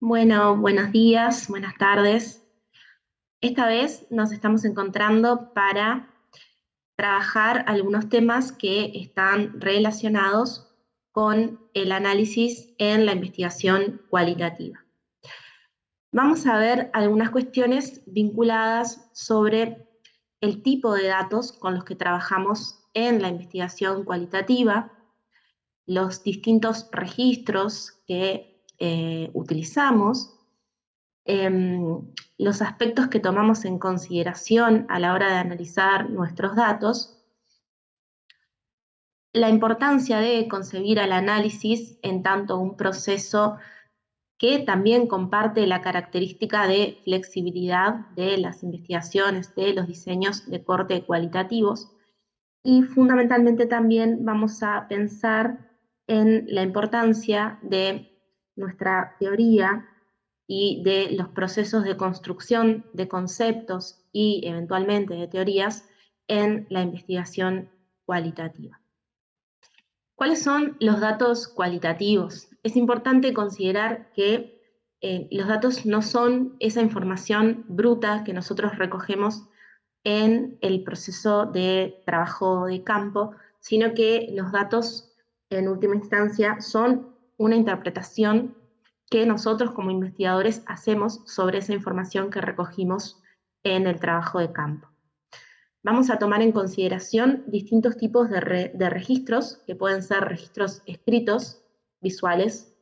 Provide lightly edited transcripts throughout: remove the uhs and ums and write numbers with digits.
Bueno, buenos días, buenas tardes. Esta vez nos estamos encontrando para trabajar algunos temas que están relacionados con el análisis en la investigación cualitativa. Vamos a ver algunas cuestiones vinculadas sobre el tipo de datos con los que trabajamos en la investigación cualitativa, los distintos registros que utilizamos, los aspectos que tomamos en consideración a la hora de analizar nuestros datos, la importancia de concebir al análisis en tanto un proceso que también comparte la característica de flexibilidad de las investigaciones, de los diseños de corte cualitativos, y fundamentalmente también vamos a pensar en la importancia de nuestra teoría y de los procesos de construcción de conceptos y eventualmente de teorías en la investigación cualitativa. ¿Cuáles son los datos cualitativos? Es importante considerar que los datos no son esa información bruta que nosotros recogemos en el proceso de trabajo de campo, sino que los datos, en última instancia, son una interpretación que nosotros como investigadores hacemos sobre esa información que recogimos en el trabajo de campo. Vamos a tomar en consideración distintos tipos de registros, que pueden ser registros escritos, visuales,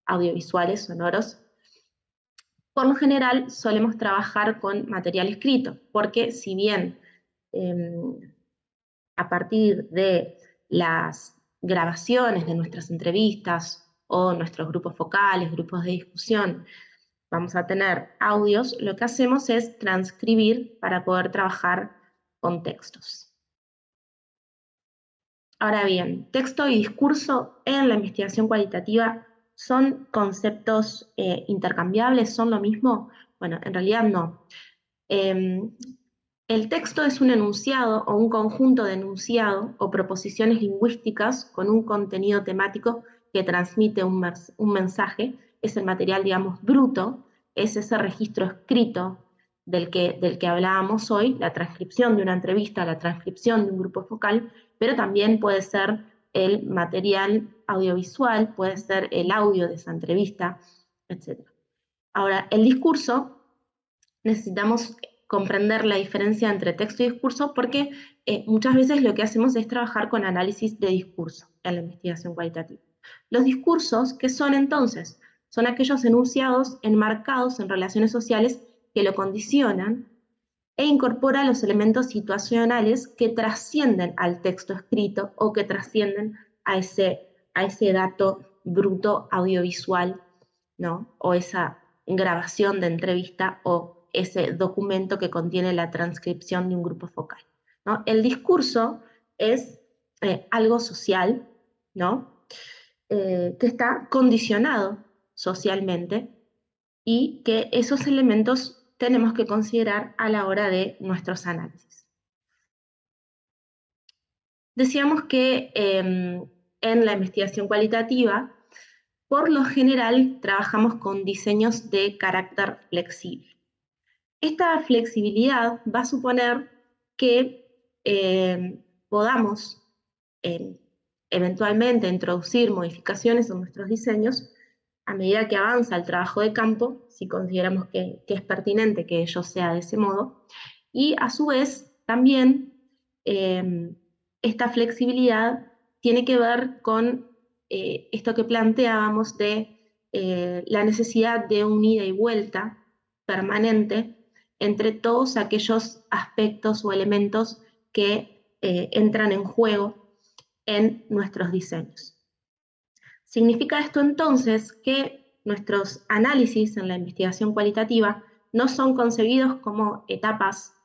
audiovisuales, sonoros. Por lo general solemos trabajar con material escrito, porque si bien a partir de las grabaciones de nuestras entrevistas o nuestros grupos focales, grupos de discusión, vamos a tener audios, lo que hacemos es transcribir para poder trabajar con textos. Ahora bien, texto y discurso en la investigación cualitativa son conceptos intercambiables, ¿son lo mismo? Bueno, en realidad no. El texto es un enunciado o un conjunto de enunciado o proposiciones lingüísticas con un contenido temático que transmite un mensaje. Es el material, digamos, bruto, es ese registro escrito del que hablábamos hoy, la transcripción de una entrevista, la transcripción de un grupo focal, pero también puede ser el material audiovisual, puede ser el audio de esa entrevista, etc. Ahora, el discurso, necesitamos comprender la diferencia entre texto y discurso porque muchas veces lo que hacemos es trabajar con análisis de discurso en la investigación cualitativa. Los discursos, ¿qué son entonces? Son aquellos enunciados enmarcados en relaciones sociales que lo condicionan e incorpora los elementos situacionales que trascienden al texto escrito o que trascienden a ese dato bruto audiovisual, ¿no? O esa grabación de entrevista o ese documento que contiene la transcripción de un grupo focal, ¿no? El discurso es algo social, ¿no? Que está condicionado socialmente y que esos elementos tenemos que considerar a la hora de nuestros análisis. Decíamos que en la investigación cualitativa, por lo general, trabajamos con diseños de carácter flexible. Esta flexibilidad va a suponer que podamos eventualmente introducir modificaciones en nuestros diseños a medida que avanza el trabajo de campo, si consideramos que es pertinente que ello sea de ese modo, y a su vez también esta flexibilidad tiene que ver con esto que planteábamos de la necesidad de un ida y vuelta permanente entre todos aquellos aspectos o elementos que entran en juego en nuestros diseños. ¿Significa esto entonces que nuestros análisis en la investigación cualitativa no son concebidos como etapas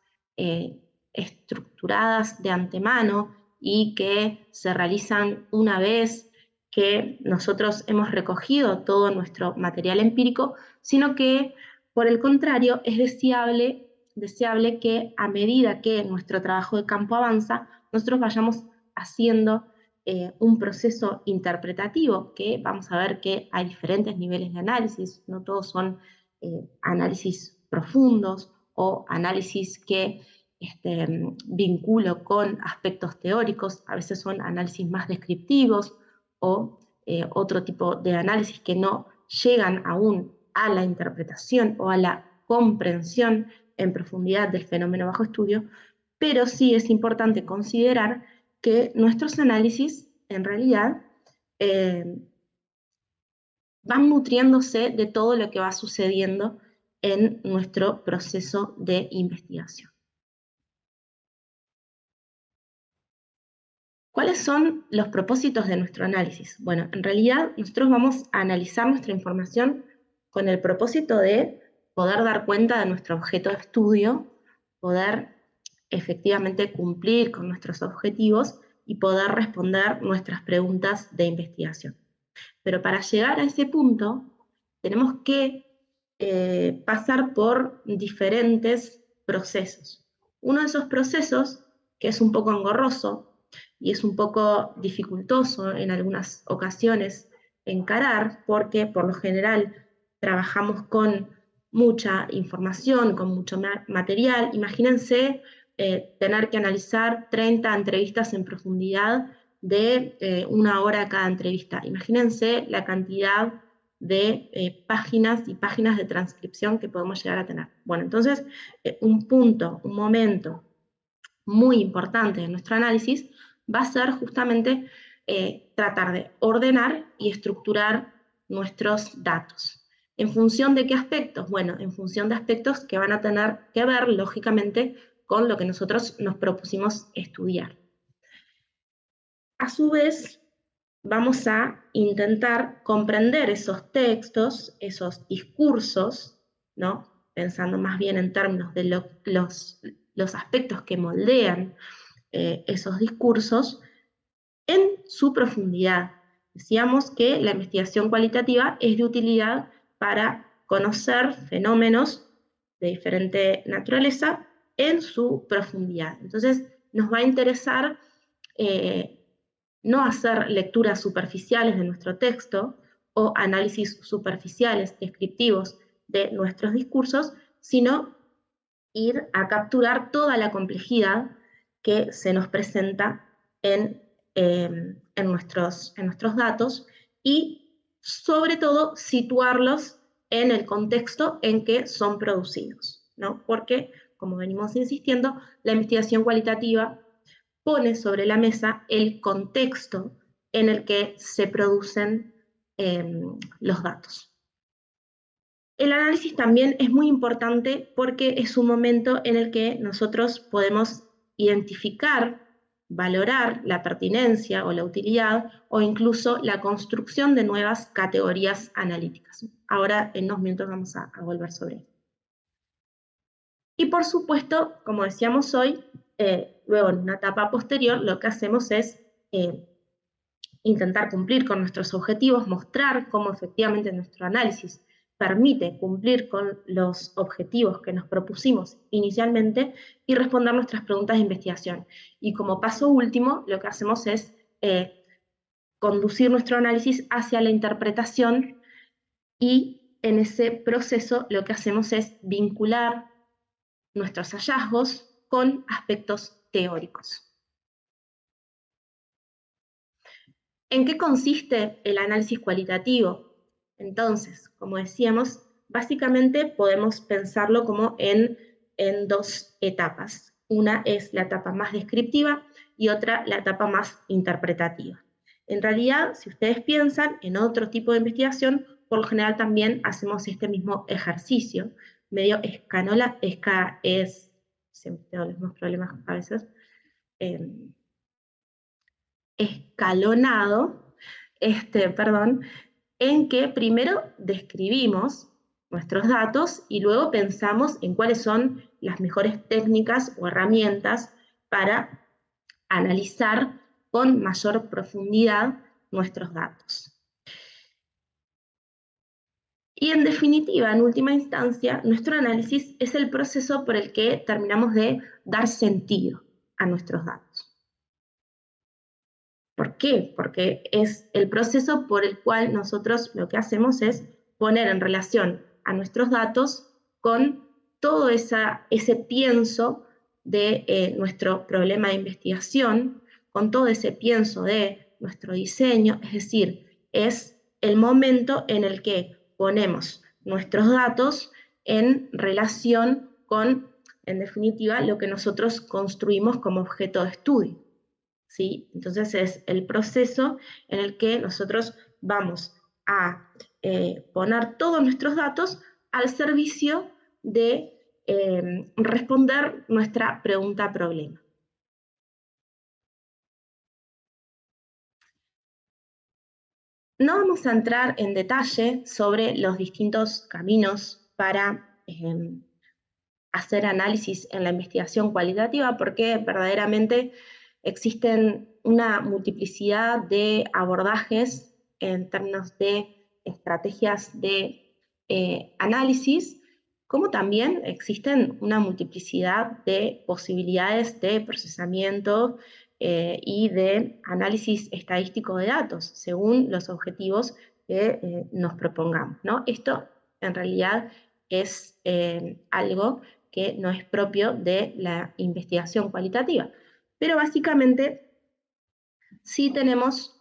estructuradas de antemano y que se realizan una vez que nosotros hemos recogido todo nuestro material empírico, sino que Por el contrario, es deseable que a medida que nuestro trabajo de campo avanza, nosotros vayamos haciendo un proceso interpretativo, que vamos a ver que hay diferentes niveles de análisis, no todos son análisis profundos o análisis que vinculo con aspectos teóricos, a veces son análisis más descriptivos o otro tipo de análisis que no llegan aún a la interpretación o a la comprensión en profundidad del fenómeno bajo estudio, pero sí es importante considerar que nuestros análisis en realidad van nutriéndose de todo lo que va sucediendo en nuestro proceso de investigación. ¿Cuáles son los propósitos de nuestro análisis? Bueno, en realidad nosotros vamos a analizar nuestra información con el propósito de poder dar cuenta de nuestro objeto de estudio, poder efectivamente cumplir con nuestros objetivos y poder responder nuestras preguntas de investigación. Pero para llegar a ese punto tenemos que pasar por diferentes procesos. Uno de esos procesos, que es un poco engorroso y es un poco dificultoso en algunas ocasiones encarar, porque por lo general trabajamos con mucha información, con mucho material. Imagínense tener que analizar 30 entrevistas en profundidad de 1 hora cada entrevista. Imagínense la cantidad de páginas y páginas de transcripción que podemos llegar a tener. Bueno, entonces, un punto, un momento muy importante de nuestro análisis va a ser justamente tratar de ordenar y estructurar nuestros datos. ¿En función de qué aspectos? Bueno, en función de aspectos que van a tener que ver, lógicamente, con lo que nosotros nos propusimos estudiar. A su vez, vamos a intentar comprender esos textos, esos discursos, ¿no? Pensando más bien en términos de los aspectos que moldean esos discursos, en su profundidad. Decíamos que la investigación cualitativa es de utilidad para conocer fenómenos de diferente naturaleza en su profundidad. Entonces, nos va a interesar no hacer lecturas superficiales de nuestro texto o análisis superficiales, descriptivos de nuestros discursos, sino ir a capturar toda la complejidad que se nos presenta en nuestros datos y, sobre todo, situarlos en el contexto en que son producidos, ¿no? Porque, como venimos insistiendo, la investigación cualitativa pone sobre la mesa el contexto en el que se producen los datos. El análisis también es muy importante porque es un momento en el que nosotros podemos identificar, valorar la pertinencia o la utilidad o incluso la construcción de nuevas categorías analíticas. Ahora en unos minutos vamos a volver sobre esto. Y por supuesto, como decíamos hoy, luego en una etapa posterior lo que hacemos es intentar cumplir con nuestros objetivos, mostrar cómo efectivamente nuestro análisis permite cumplir con los objetivos que nos propusimos inicialmente y responder nuestras preguntas de investigación. Y como paso último, lo que hacemos es conducir nuestro análisis hacia la interpretación y en ese proceso lo que hacemos es vincular nuestros hallazgos con aspectos teóricos. ¿En qué consiste el análisis cualitativo? Entonces, como decíamos, básicamente podemos pensarlo como en dos etapas. Una es la etapa más descriptiva y otra la etapa más interpretativa. En realidad, si ustedes piensan en otro tipo de investigación, por lo general también hacemos este mismo ejercicio, medio siempre tengo los mismos problemas a veces, escalonado, en que primero describimos nuestros datos y luego pensamos en cuáles son las mejores técnicas o herramientas para analizar con mayor profundidad nuestros datos. Y en definitiva, en última instancia, nuestro análisis es el proceso por el que terminamos de dar sentido a nuestros datos. ¿Por qué? Porque es el proceso por el cual nosotros lo que hacemos es poner en relación a nuestros datos con todo ese pienso de nuestro problema de investigación, con todo ese pienso de nuestro diseño, es decir, es el momento en el que ponemos nuestros datos en relación con, en definitiva, lo que nosotros construimos como objeto de estudio. ¿Sí? Entonces es el proceso en el que nosotros vamos a poner todos nuestros datos al servicio de responder nuestra pregunta-problema. No vamos a entrar en detalle sobre los distintos caminos para hacer análisis en la investigación cualitativa, porque verdaderamente existen una multiplicidad de abordajes en términos de estrategias de análisis, como también existen una multiplicidad de posibilidades de procesamiento y de análisis estadístico de datos, según los objetivos que nos propongamos, ¿no? Esto en realidad es algo que no es propio de la investigación cualitativa. Pero básicamente sí tenemos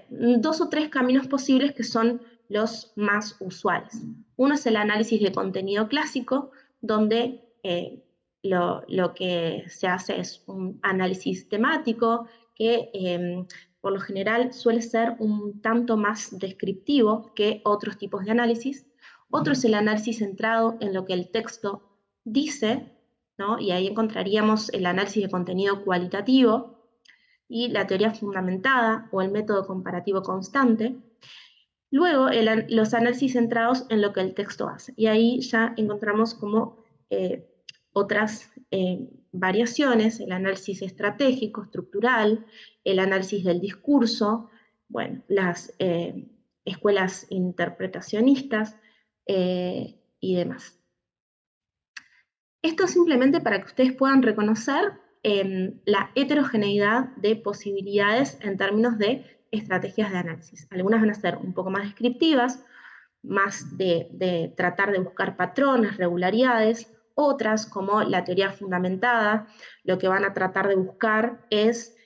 dos o tres caminos posibles que son los más usuales. Uno es el análisis de contenido clásico, donde lo que se hace es un análisis temático que por lo general suele ser un tanto más descriptivo que otros tipos de análisis. Otro es el análisis centrado en lo que el texto dice, ¿no? Y ahí encontraríamos el análisis de contenido cualitativo y la teoría fundamentada o el método comparativo constante. Luego, los análisis centrados en lo que el texto hace. Y ahí ya encontramos como otras variaciones, el análisis estratégico, estructural, el análisis del discurso, bueno, las escuelas interpretacionistas y demás. Esto simplemente para que ustedes puedan reconocer la heterogeneidad de posibilidades en términos de estrategias de análisis. Algunas van a ser un poco más descriptivas, más de tratar de buscar patrones, regularidades. Otras, como la teoría fundamentada, lo que van a tratar de buscar es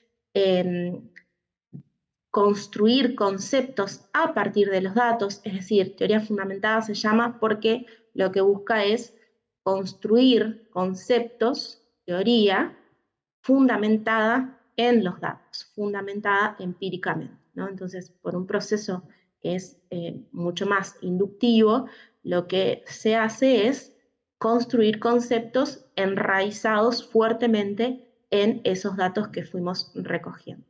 construir conceptos a partir de los datos, es decir, teoría fundamentada se llama porque lo que busca es construir conceptos, teoría, fundamentada en los datos, fundamentada empíricamente, ¿no? Entonces, por un proceso que es mucho más inductivo, lo que se hace es construir conceptos enraizados fuertemente en esos datos que fuimos recogiendo.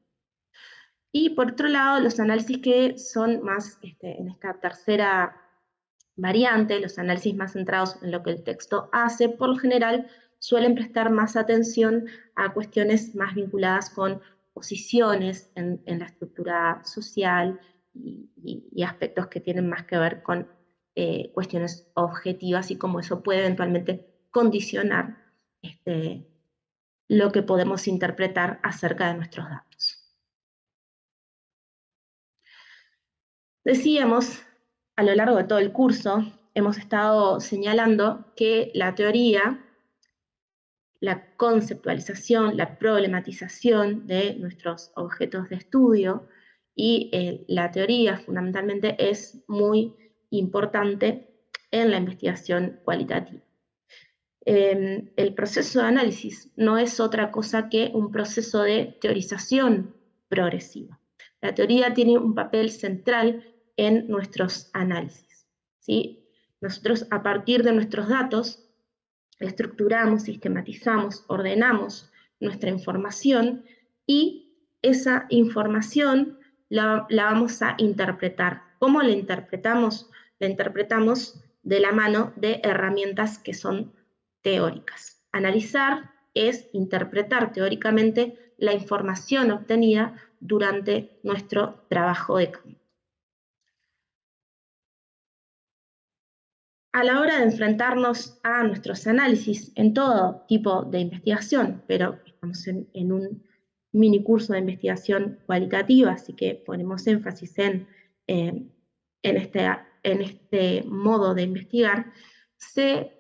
Y por otro lado, los análisis que son más en esta tercera variante, los análisis más centrados en lo que el texto hace, por lo general suelen prestar más atención a cuestiones más vinculadas con posiciones en la estructura social y aspectos que tienen más que ver con cuestiones objetivas y cómo eso puede eventualmente condicionar lo que podemos interpretar acerca de nuestros datos. Decíamos, a lo largo de todo el curso, hemos estado señalando que la teoría, la conceptualización, la problematización de nuestros objetos de estudio y la teoría fundamentalmente es muy importante en la investigación cualitativa. El proceso de análisis no es otra cosa que un proceso de teorización progresiva. La teoría tiene un papel central en nuestros análisis, ¿sí? Nosotros, a partir de nuestros datos, estructuramos, sistematizamos, ordenamos nuestra información y esa información la vamos a interpretar. ¿Cómo la interpretamos? La interpretamos de la mano de herramientas que son teóricas. Analizar es interpretar teóricamente la información obtenida durante nuestro trabajo de campo. a la hora de enfrentarnos a nuestros análisis en todo tipo de investigación, pero estamos en un mini curso de investigación cualitativa, así que ponemos énfasis en este modo de investigar, se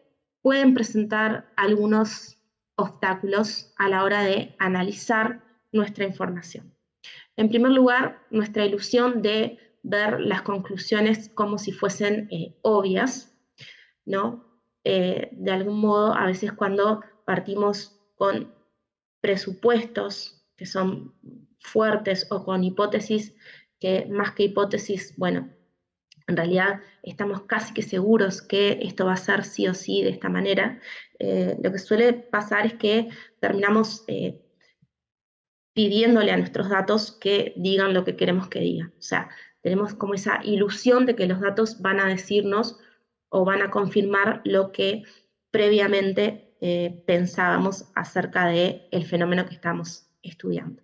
pueden presentar algunos obstáculos a la hora de analizar nuestra información. En primer lugar, nuestra ilusión de ver las conclusiones como si fuesen obvias, ¿no? De algún modo, a veces cuando partimos con presupuestos que son fuertes o con hipótesis que más que hipótesis, bueno, en realidad estamos casi que seguros que esto va a ser sí o sí de esta manera, lo que suele pasar es que terminamos pidiéndole a nuestros datos que digan lo que queremos que digan. O sea, tenemos como esa ilusión de que los datos van a decirnos o van a confirmar lo que previamente pensábamos acerca del fenómeno que estamos estudiando.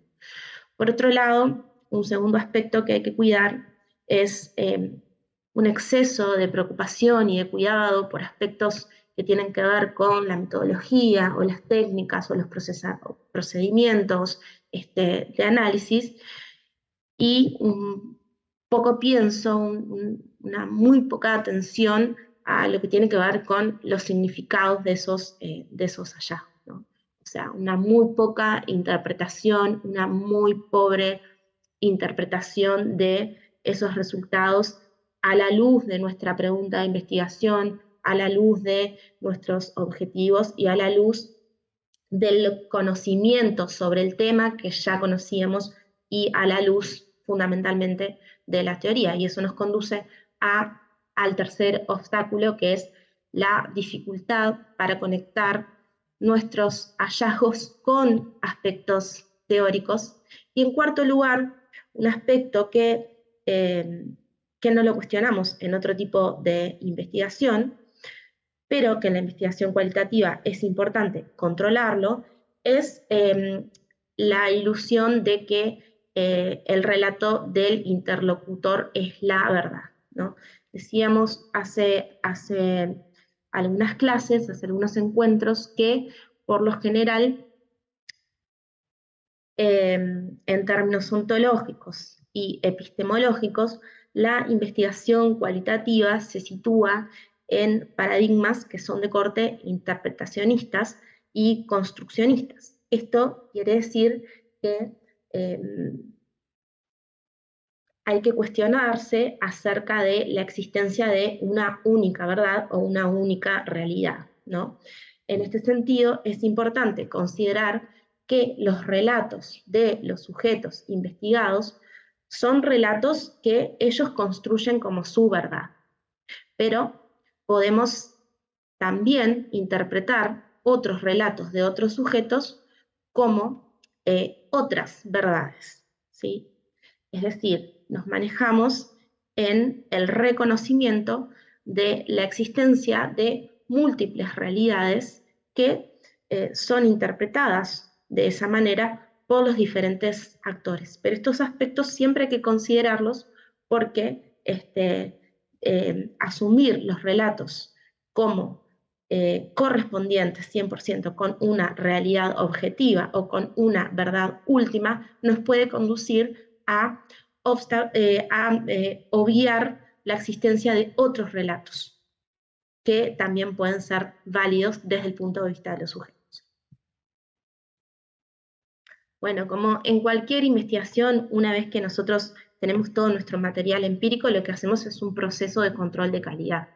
Por otro lado, un segundo aspecto que hay que cuidar es un exceso de preocupación y de cuidado por aspectos que tienen que ver con la metodología o las técnicas o los procedimientos de análisis y un poco pienso, una muy poca atención a lo que tiene que ver con los significados de esos hallazgos, ¿no? O sea, una muy poca interpretación, una muy pobre interpretación de esos resultados a la luz de nuestra pregunta de investigación, a la luz de nuestros objetivos y a la luz del conocimiento sobre el tema que ya conocíamos y a la luz fundamentalmente de la teoría. Y eso nos conduce al tercer obstáculo, que es la dificultad para conectar nuestros hallazgos con aspectos teóricos. Y en cuarto lugar, un aspecto que no lo cuestionamos en otro tipo de investigación, pero que en la investigación cualitativa es importante controlarlo, es la ilusión de que el relato del interlocutor es la verdad, ¿no? Decíamos hace algunas clases, hace algunos encuentros, que por lo general, en términos ontológicos y epistemológicos, la investigación cualitativa se sitúa en paradigmas que son de corte interpretacionistas y construccionistas. Esto quiere decir que hay que cuestionarse acerca de la existencia de una única verdad o una única realidad, ¿no? En este sentido, es importante considerar que los relatos de los sujetos investigados son relatos que ellos construyen como su verdad, pero podemos también interpretar otros relatos de otros sujetos como otras verdades, ¿sí? Es decir, nos manejamos en el reconocimiento de la existencia de múltiples realidades que son interpretadas de esa manera por los diferentes actores. Pero estos aspectos siempre hay que considerarlos porque asumir los relatos como correspondientes 100% con una realidad objetiva o con una verdad última nos puede conducir a obviar la existencia de otros relatos que también pueden ser válidos desde el punto de vista de los sujetos. Bueno, como en cualquier investigación, una vez que nosotros tenemos todo nuestro material empírico, lo que hacemos es un proceso de control de calidad,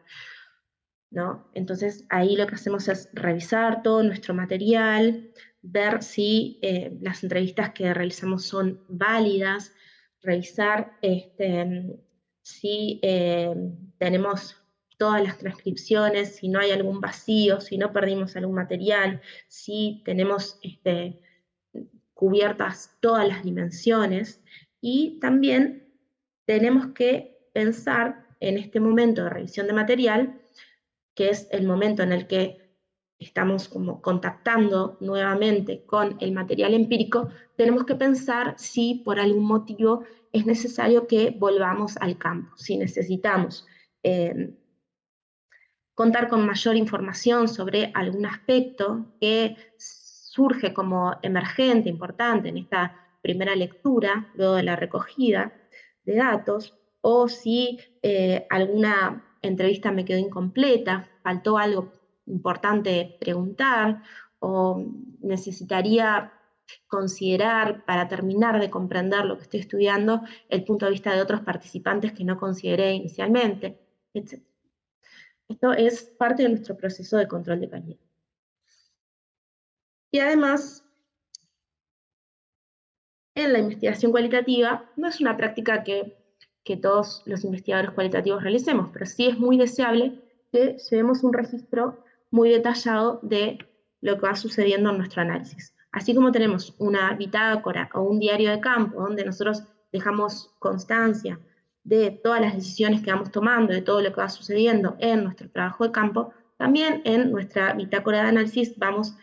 ¿no? Entonces ahí lo que hacemos es revisar todo nuestro material, ver si las entrevistas que realizamos son válidas, revisar si tenemos todas las transcripciones, si no hay algún vacío, si no perdimos algún material, si tenemos cubiertas todas las dimensiones, y también tenemos que pensar en este momento de revisión de material, que es el momento en el que estamos como contactando nuevamente con el material empírico, tenemos que pensar si por algún motivo es necesario que volvamos al campo, si necesitamos contar con mayor información sobre algún aspecto que surge como emergente, importante en esta primera lectura, luego de la recogida de datos, o si alguna entrevista me quedó incompleta, faltó algo importante preguntar, o necesitaría considerar, para terminar de comprender lo que estoy estudiando, el punto de vista de otros participantes que no consideré inicialmente, etc. Esto es parte de nuestro proceso de control de calidad. Y además, en la investigación cualitativa, no es una práctica que todos los investigadores cualitativos realicemos, pero sí es muy deseable que llevemos un registro muy detallado de lo que va sucediendo en nuestro análisis. Así como tenemos una bitácora o un diario de campo donde nosotros dejamos constancia de todas las decisiones que vamos tomando, de todo lo que va sucediendo en nuestro trabajo de campo, también en nuestra bitácora de análisis vamos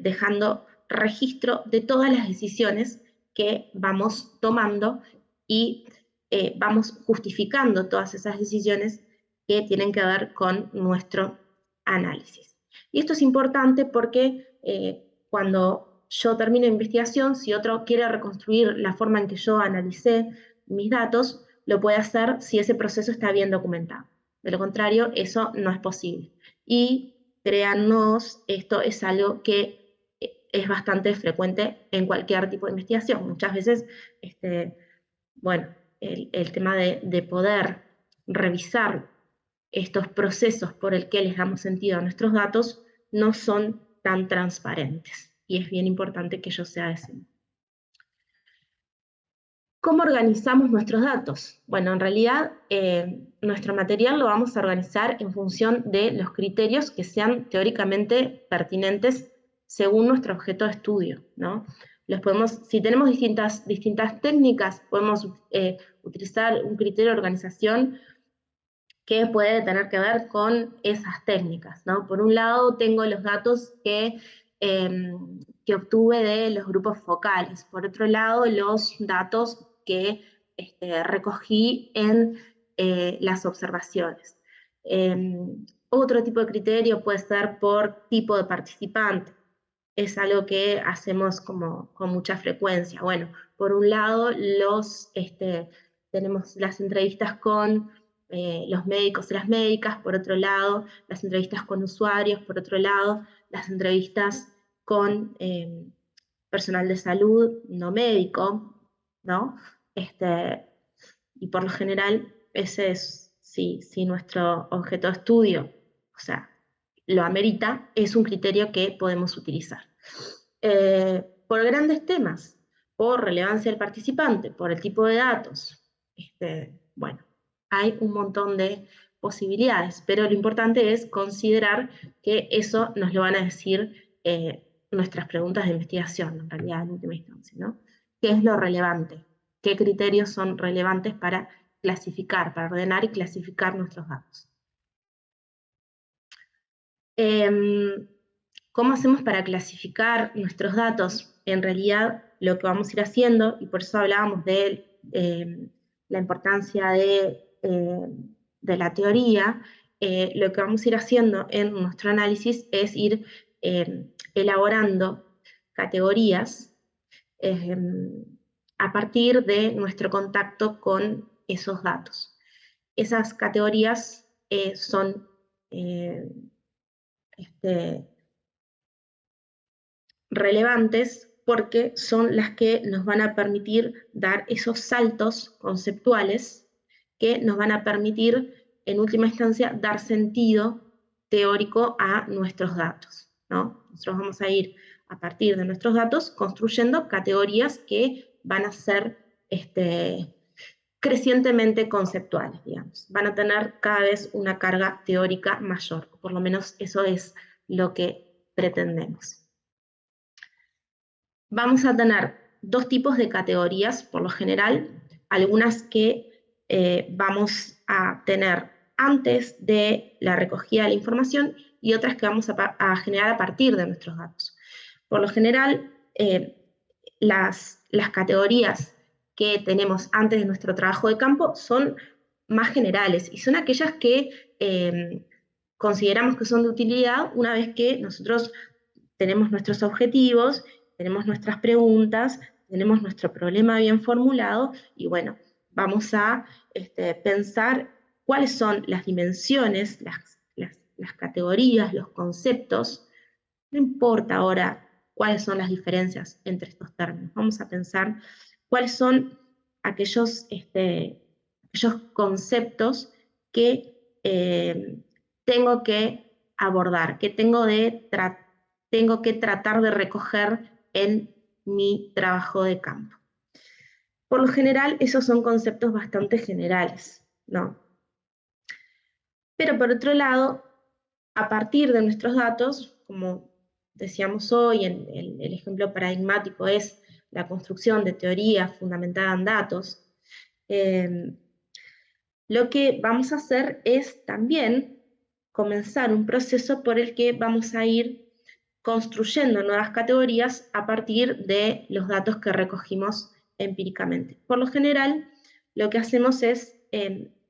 dejando registro de todas las decisiones que vamos tomando y vamos justificando todas esas decisiones que tienen que ver con nuestro análisis. Y esto es importante porque cuando yo termino investigación, si otro quiere reconstruir la forma en que yo analicé mis datos, lo puede hacer si ese proceso está bien documentado. De lo contrario, eso no es posible. Y créannos, esto es algo que es bastante frecuente en cualquier tipo de investigación. Muchas veces, bueno, el tema de poder revisar estos procesos por el que les damos sentido a nuestros datos no son tan transparentes. Y es bien importante que yo sea ese. ¿Cómo organizamos nuestros datos? Bueno, en realidad nuestro material lo vamos a organizar en función de los criterios que sean teóricamente pertinentes según nuestro objeto de estudio, ¿no? Si tenemos distintas técnicas, podemos utilizar un criterio de organización que puede tener que ver con esas técnicas, ¿no? Por un lado, tengo los datos que obtuve de los grupos focales. Por otro lado, los datos que recogí en las observaciones. Otro tipo de criterio puede ser por tipo de participante. Es algo que hacemos con mucha frecuencia. Bueno, por un lado, tenemos las entrevistas con los médicos y las médicas, por otro lado, las entrevistas con usuarios, por otro lado, las entrevistas con personal de salud no médico, ¿no? Y por lo general, ese es, si nuestro objeto de estudio, o sea, lo amerita, es un criterio que podemos utilizar. Por grandes temas, por relevancia del participante, por el tipo de datos, bueno, hay un montón de posibilidades, pero lo importante es considerar que eso nos lo van a decir nuestras preguntas de investigación, en realidad, en última instancia, ¿no? ¿Qué es lo relevante? ¿Qué criterios son relevantes para clasificar, para ordenar y clasificar nuestros datos? ¿Cómo hacemos para clasificar nuestros datos? En realidad, lo que vamos a ir haciendo, y por eso hablábamos de la importancia de la teoría, lo que vamos a ir haciendo en nuestro análisis es ir elaborando categorías a partir de nuestro contacto con esos datos. Esas categorías son relevantes porque son las que nos van a permitir dar esos saltos conceptuales que nos van a permitir, en última instancia, dar sentido teórico a nuestros datos, ¿no? Nosotros vamos a ir, a partir de nuestros datos, construyendo categorías que van a ser crecientemente conceptuales, digamos. Van a tener cada vez una carga teórica mayor, por lo menos eso es lo que pretendemos. Vamos a tener dos tipos de categorías, por lo general, algunas que vamos a tener antes de la recogida de la información y otras que vamos a generar a partir de nuestros datos. Por lo general, las categorías que tenemos antes de nuestro trabajo de campo son más generales, y son aquellas que consideramos que son de utilidad una vez que nosotros tenemos nuestros objetivos, tenemos nuestras preguntas, tenemos nuestro problema bien formulado, y bueno, vamos a pensar cuáles son las dimensiones, las categorías, los conceptos. No importa ahora cuáles son las diferencias entre estos términos, vamos a pensar cuáles son aquellos conceptos que tengo que abordar, que tengo que tratar de recoger en mi trabajo de campo. Por lo general, esos son conceptos bastante generales, ¿no? Pero por otro lado, a partir de nuestros datos, como decíamos hoy, el ejemplo paradigmático es la construcción de teoría fundamentada en datos, lo que vamos a hacer es también comenzar un proceso por el que vamos a ir construyendo nuevas categorías a partir de los datos que recogimos empíricamente. Por lo general, lo que hacemos es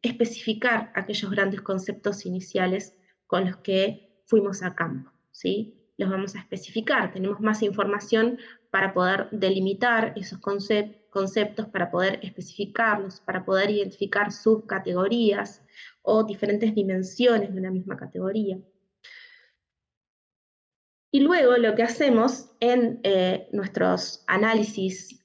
especificar aquellos grandes conceptos iniciales con los que fuimos a campo, ¿sí? Los vamos a especificar, tenemos más información para poder delimitar esos conceptos, para poder especificarlos, para poder identificar subcategorías o diferentes dimensiones de una misma categoría. Y luego lo que hacemos en nuestros análisis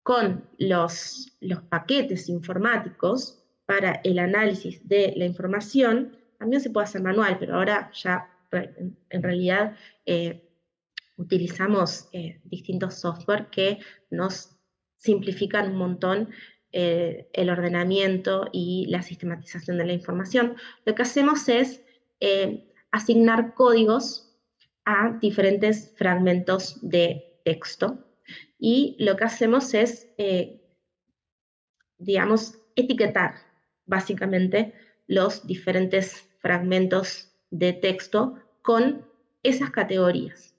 con los paquetes informáticos para el análisis de la información, también se puede hacer manual, pero ahora ya en realidad utilizamos distintos software que nos simplifican un montón el ordenamiento y la sistematización de la información. Lo que hacemos es asignar códigos a diferentes fragmentos de texto, y lo que hacemos es, digamos, etiquetar básicamente los diferentes fragmentos de texto con esas categorías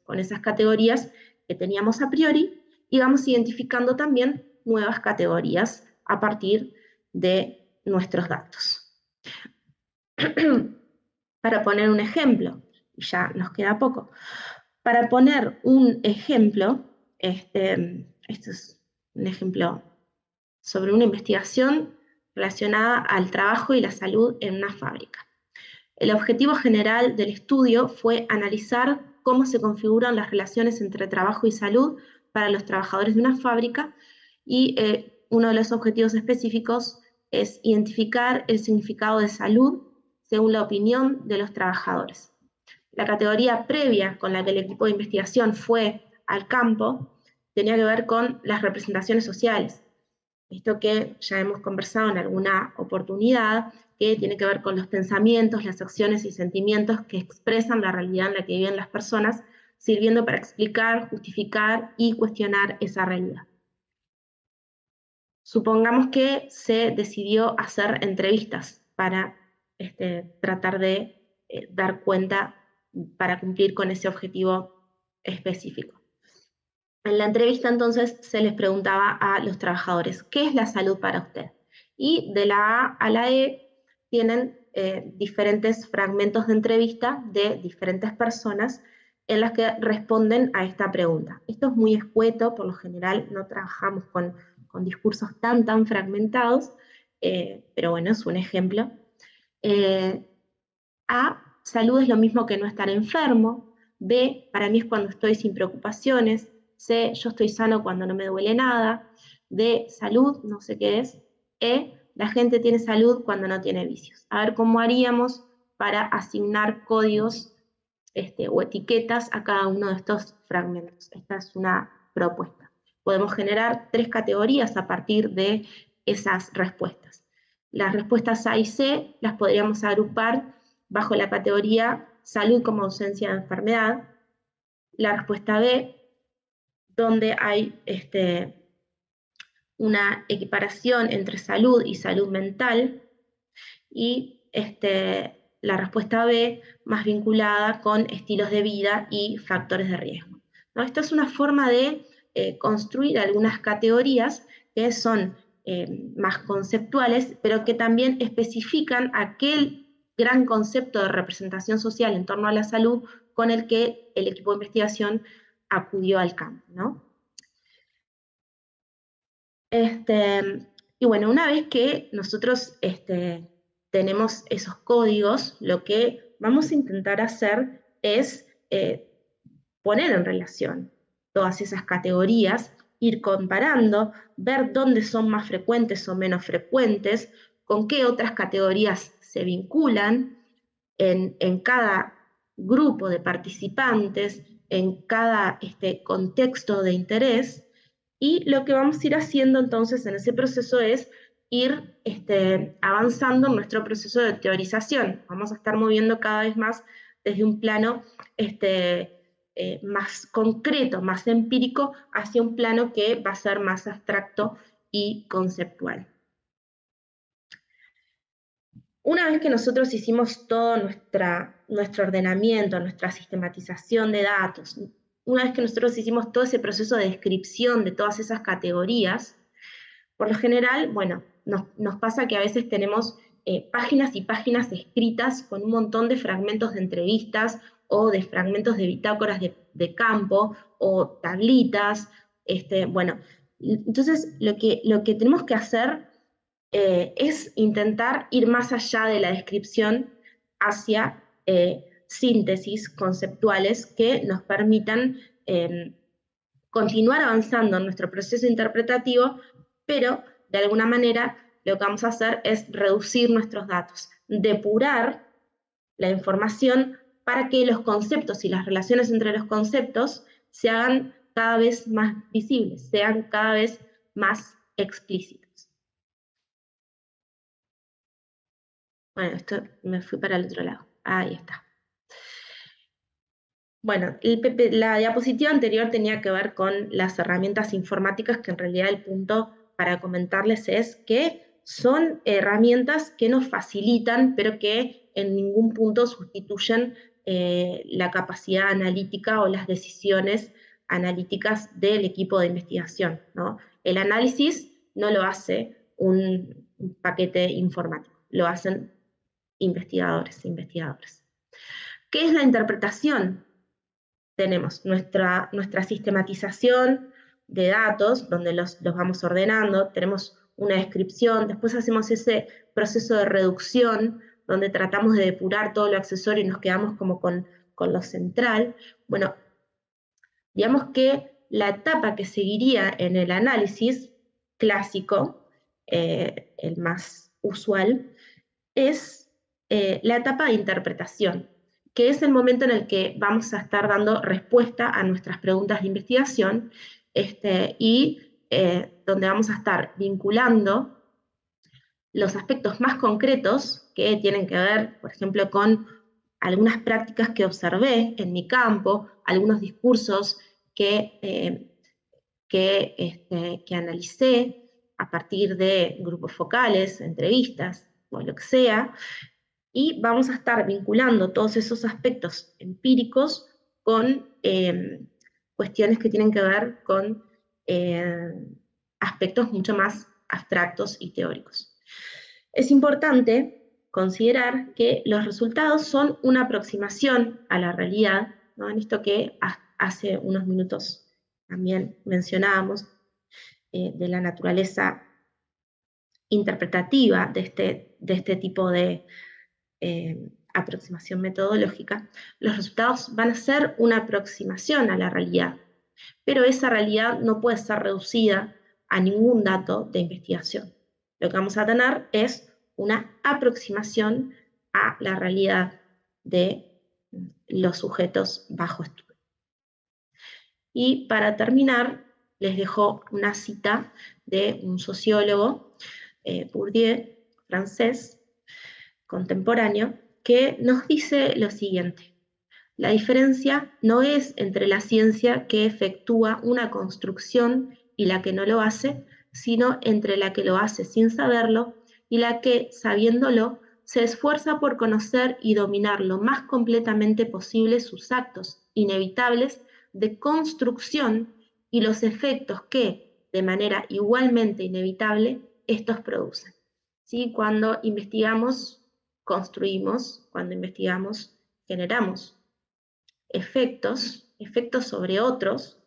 que teníamos a priori, y vamos identificando también nuevas categorías a partir de nuestros datos. Para poner un ejemplo, y ya nos queda poco, para poner un ejemplo, este es un ejemplo sobre una investigación relacionada al trabajo y la salud en una fábrica. El objetivo general del estudio fue analizar cómo se configuran las relaciones entre trabajo y salud para los trabajadores de una fábrica, y uno de los objetivos específicos es identificar el significado de salud según la opinión de los trabajadores. La categoría previa con la que el equipo de investigación fue al campo tenía que ver con las representaciones sociales. Esto que ya hemos conversado en alguna oportunidad, que tiene que ver con los pensamientos, las acciones y sentimientos que expresan la realidad en la que viven las personas, sirviendo para explicar, justificar y cuestionar esa realidad. Supongamos que se decidió hacer entrevistas para tratar de dar cuenta, para cumplir con ese objetivo específico. En la entrevista entonces se les preguntaba a los trabajadores, ¿qué es la salud para usted? Y de la A a la E tienen diferentes fragmentos de entrevista de diferentes personas en las que responden a esta pregunta. Esto es muy escueto, por lo general no trabajamos con discursos tan fragmentados, pero bueno, es un ejemplo. A, salud es lo mismo que no estar enfermo. B, para mí es cuando estoy sin preocupaciones. C, yo estoy sano cuando no me duele nada. D, salud, no sé qué es. E, la gente tiene salud cuando no tiene vicios. A ver cómo haríamos para asignar códigos o etiquetas a cada uno de estos fragmentos. Esta es una propuesta. Podemos generar 3 categorías a partir de esas respuestas. Las respuestas A y C las podríamos agrupar bajo la categoría salud como ausencia de enfermedad. La respuesta B, donde hay una equiparación entre salud y salud mental, y la respuesta B, más vinculada con estilos de vida y factores de riesgo, ¿no? Esta es una forma de construir algunas categorías que son más conceptuales, pero que también especifican aquel gran concepto de representación social en torno a la salud con el que el equipo de investigación acudió al campo, ¿no? Y bueno, una vez que nosotros tenemos esos códigos, lo que vamos a intentar hacer es poner en relación todas esas categorías, ir comparando, ver dónde son más frecuentes o menos frecuentes, con qué otras categorías se vinculan en cada grupo de participantes, en cada contexto de interés, y lo que vamos a ir haciendo entonces en ese proceso es ir avanzando en nuestro proceso de teorización. Vamos a estar moviendo cada vez más desde un plano más concreto, más empírico, hacia un plano que va a ser más abstracto y conceptual. Una vez que nosotros hicimos todo nuestro ordenamiento, nuestra sistematización de datos, una vez que nosotros hicimos todo ese proceso de descripción de todas esas categorías, por lo general, bueno, nos pasa que a veces tenemos páginas y páginas escritas con un montón de fragmentos de entrevistas o de fragmentos de bitácoras de campo o tablitas. Bueno, entonces lo que tenemos que hacer es intentar ir más allá de la descripción hacia síntesis conceptuales que nos permitan continuar avanzando en nuestro proceso interpretativo, pero de alguna manera lo que vamos a hacer es reducir nuestros datos, depurar la información para que los conceptos y las relaciones entre los conceptos se hagan cada vez más visibles, sean cada vez más explícitos. Bueno, esto me fui para el otro lado. Ahí está. Bueno, la diapositiva anterior tenía que ver con las herramientas informáticas, que en realidad el punto para comentarles es que son herramientas que nos facilitan, pero que en ningún punto sustituyen la capacidad analítica o las decisiones analíticas del equipo de investigación, ¿no? El análisis no lo hace un paquete informático, lo hacen investigadores e investigadoras. ¿Qué es la interpretación? Tenemos nuestra sistematización de datos, donde los vamos ordenando, tenemos una descripción, después hacemos ese proceso de reducción, donde tratamos de depurar todo lo accesorio y nos quedamos como con lo central. Bueno, digamos que la etapa que seguiría en el análisis clásico, el más usual, es la etapa de interpretación, que es el momento en el que vamos a estar dando respuesta a nuestras preguntas de investigación y donde vamos a estar vinculando los aspectos más concretos que tienen que ver, por ejemplo, con algunas prácticas que observé en mi campo, algunos discursos que analicé a partir de grupos focales, entrevistas o lo que sea, y vamos a estar vinculando todos esos aspectos empíricos con cuestiones que tienen que ver con aspectos mucho más abstractos y teóricos. Es importante considerar que los resultados son una aproximación a la realidad, ¿no? En esto que hace unos minutos también mencionábamos, de la naturaleza interpretativa de este tipo de aproximación metodológica. Los resultados van a ser una aproximación a la realidad, pero esa realidad no puede ser reducida a ningún dato de investigación. Lo que vamos a tener es una aproximación a la realidad de los sujetos bajo estudio. Y para terminar, les dejo una cita de un sociólogo, Bourdieu, francés, contemporáneo, que nos dice lo siguiente: la diferencia no es entre la ciencia que efectúa una construcción y la que no lo hace, sino entre la que lo hace sin saberlo y la que, sabiéndolo, se esfuerza por conocer y dominar lo más completamente posible sus actos inevitables de construcción y los efectos que, de manera igualmente inevitable, estos producen. ¿Sí? Cuando investigamos, construimos, cuando investigamos, generamos efectos sobre otros,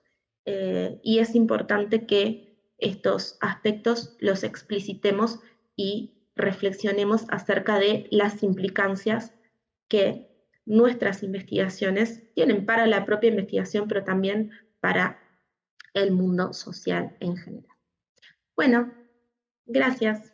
y es importante que estos aspectos los explicitemos y reflexionemos acerca de las implicancias que nuestras investigaciones tienen para la propia investigación, pero también para el mundo social en general. Bueno, gracias.